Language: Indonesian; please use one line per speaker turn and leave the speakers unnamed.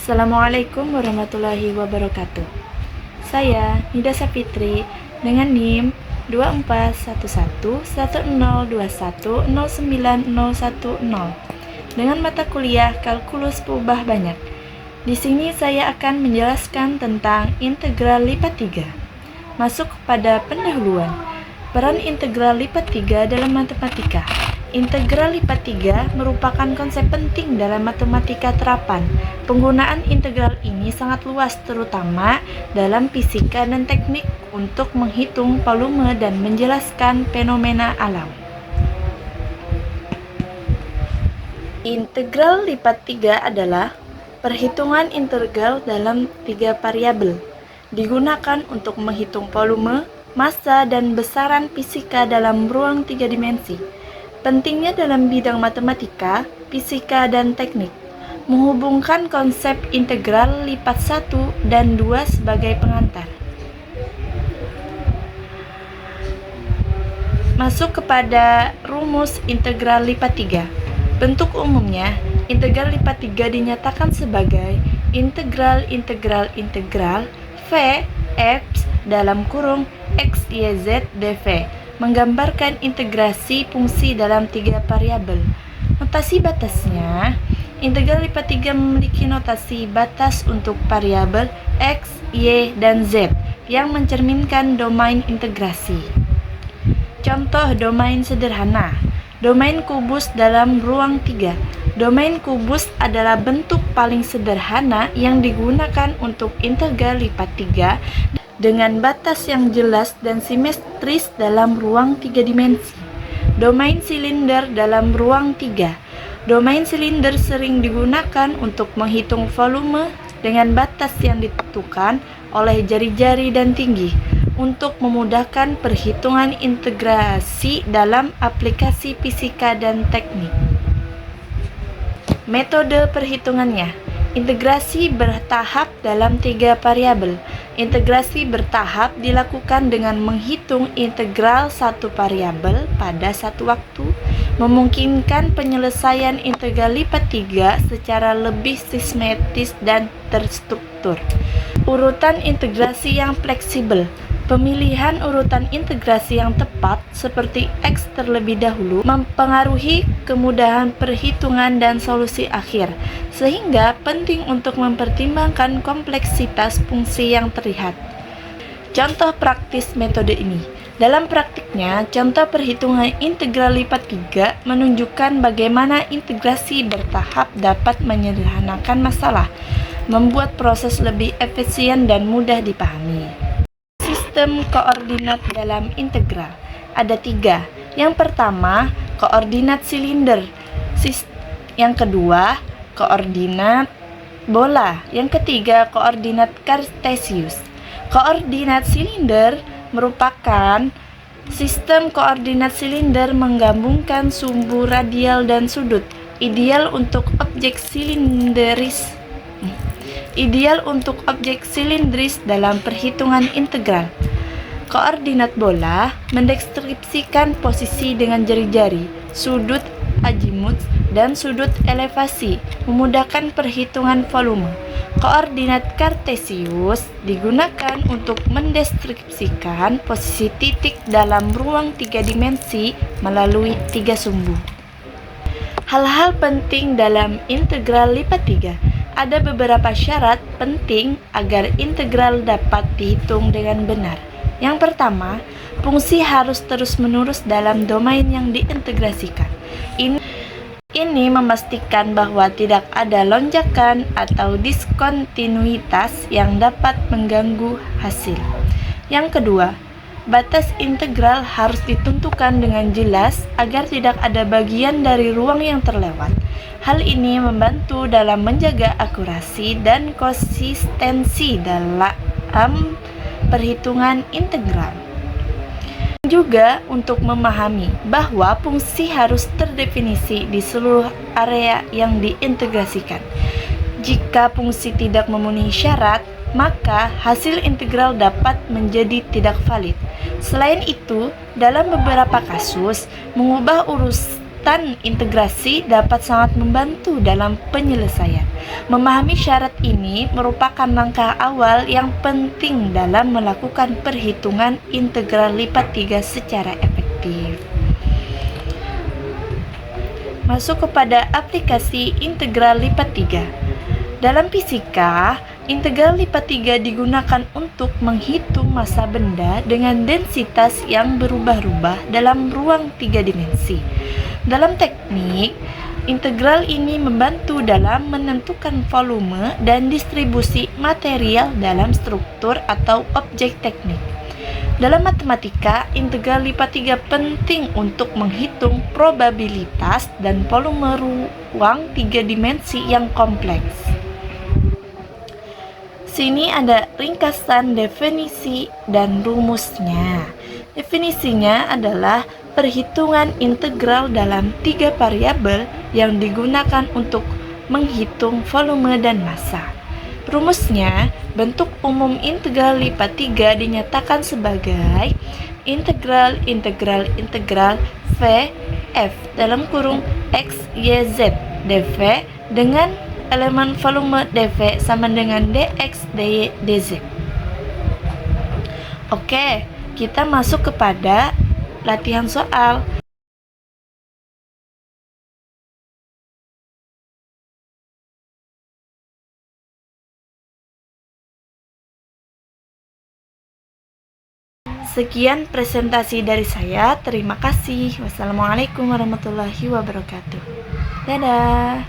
Assalamualaikum warahmatullahi wabarakatuh. Saya Nida Sapitri dengan NIM 241110210910 dengan mata kuliah Kalkulus Peubah Banyak. Di sini saya akan menjelaskan tentang integral lipat 3. Masuk pada pendahuluan. Peran integral lipat 3 dalam matematika. Integral lipat 3 merupakan konsep penting dalam matematika terapan. Penggunaan integral ini sangat luas, terutama dalam fisika dan teknik untuk menghitung volume dan menjelaskan fenomena alam. Integral lipat 3 adalah perhitungan integral dalam 3 variabel. Digunakan untuk menghitung volume, massa, dan besaran fisika dalam ruang 3 dimensi. Pentingnya dalam bidang matematika, fisika, dan teknik, menghubungkan konsep integral lipat 1 dan 2 sebagai pengantar. Masuk kepada rumus integral lipat 3. Bentuk umumnya, integral lipat 3 dinyatakan sebagai integral V X dalam kurung X, Y, Z, dV, menggambarkan integrasi fungsi dalam 3 variabel. Notasi batasnya, integral lipat 3 memiliki notasi batas untuk variabel X, Y, dan Z yang mencerminkan domain integrasi. Contoh domain sederhana. Domain kubus dalam ruang 3. Domain kubus adalah bentuk paling sederhana yang digunakan untuk integral lipat 3 dengan batas yang jelas dan simetris dalam ruang 3 dimensi. Domain silinder dalam ruang 3. Domain silinder sering digunakan untuk menghitung volume dengan batas yang ditentukan oleh jari-jari dan tinggi untuk memudahkan perhitungan integrasi dalam aplikasi fisika dan teknik. Metode perhitungannya. Integrasi bertahap dalam 3 variabel. Integrasi bertahap dilakukan dengan menghitung integral satu variabel pada satu waktu, memungkinkan penyelesaian integral lipat 3 secara lebih sistematis dan terstruktur. Urutan integrasi yang fleksibel. Pemilihan urutan integrasi yang tepat seperti X terlebih dahulu mempengaruhi kemudahan perhitungan dan solusi akhir, sehingga penting untuk mempertimbangkan kompleksitas fungsi yang terlihat. Contoh praktis metode ini. Dalam praktiknya, contoh perhitungan integral lipat 3 menunjukkan bagaimana integrasi bertahap dapat menyederhanakan masalah, membuat proses lebih efisien dan mudah dipahami. Sistem koordinat dalam integral ada 3. Yang pertama, koordinat silinder. Yang kedua, koordinat bola. Yang ketiga, koordinat kartesius. Koordinat silinder merupakan sistem koordinat silinder menggabungkan sumbu radial dan sudut, ideal untuk objek silindris dalam perhitungan integral. Koordinat bola mendeskripsikan posisi dengan jari-jari, sudut azimut, dan sudut elevasi, memudahkan perhitungan volume. Koordinat kartesius digunakan untuk mendeskripsikan posisi titik dalam ruang 3 dimensi melalui 3 sumbu. Hal-hal penting dalam integral lipat 3. Ada beberapa syarat penting agar integral dapat dihitung dengan benar. Yang pertama, fungsi harus terus-menerus dalam domain yang diintegrasikan. Ini memastikan bahwa tidak ada lonjakan atau diskontinuitas yang dapat mengganggu hasil. Yang kedua, batas integral harus ditentukan dengan jelas agar tidak ada bagian dari ruang yang terlewat. Hal ini membantu dalam menjaga akurasi dan konsistensi dalam perhitungan integral. Juga untuk memahami bahwa fungsi harus terdefinisi di seluruh area yang diintegrasikan. Jika fungsi tidak memenuhi syarat, maka hasil integral dapat menjadi tidak valid. Selain itu, dalam beberapa kasus, mengubah Rutan integrasi dapat sangat membantu dalam penyelesaian. Memahami syarat ini merupakan langkah awal yang penting dalam melakukan perhitungan integral lipat 3 secara efektif. Masuk kepada aplikasi integral lipat 3. Dalam fisika, integral lipat 3 digunakan untuk menghitung massa benda dengan densitas yang berubah-ubah dalam ruang 3 dimensi. Dalam teknik, integral ini membantu dalam menentukan volume dan distribusi material dalam struktur atau objek teknik. Dalam matematika, integral lipat 3 penting untuk menghitung probabilitas dan volume ruang 3 dimensi yang kompleks. Sini ada ringkasan definisi dan rumusnya. Definisinya adalah perhitungan integral dalam 3 variabel yang digunakan untuk menghitung volume dan massa. Rumusnya, bentuk umum integral lipat 3 dinyatakan sebagai integral V f dalam kurung x, y, z dv dengan elemen volume dv sama dengan dx, dy, dz. Oke, kita masuk kepada latihan soal. Sekian presentasi dari saya. Terima kasih. Wassalamualaikum warahmatullahi wabarakatuh. Dadah.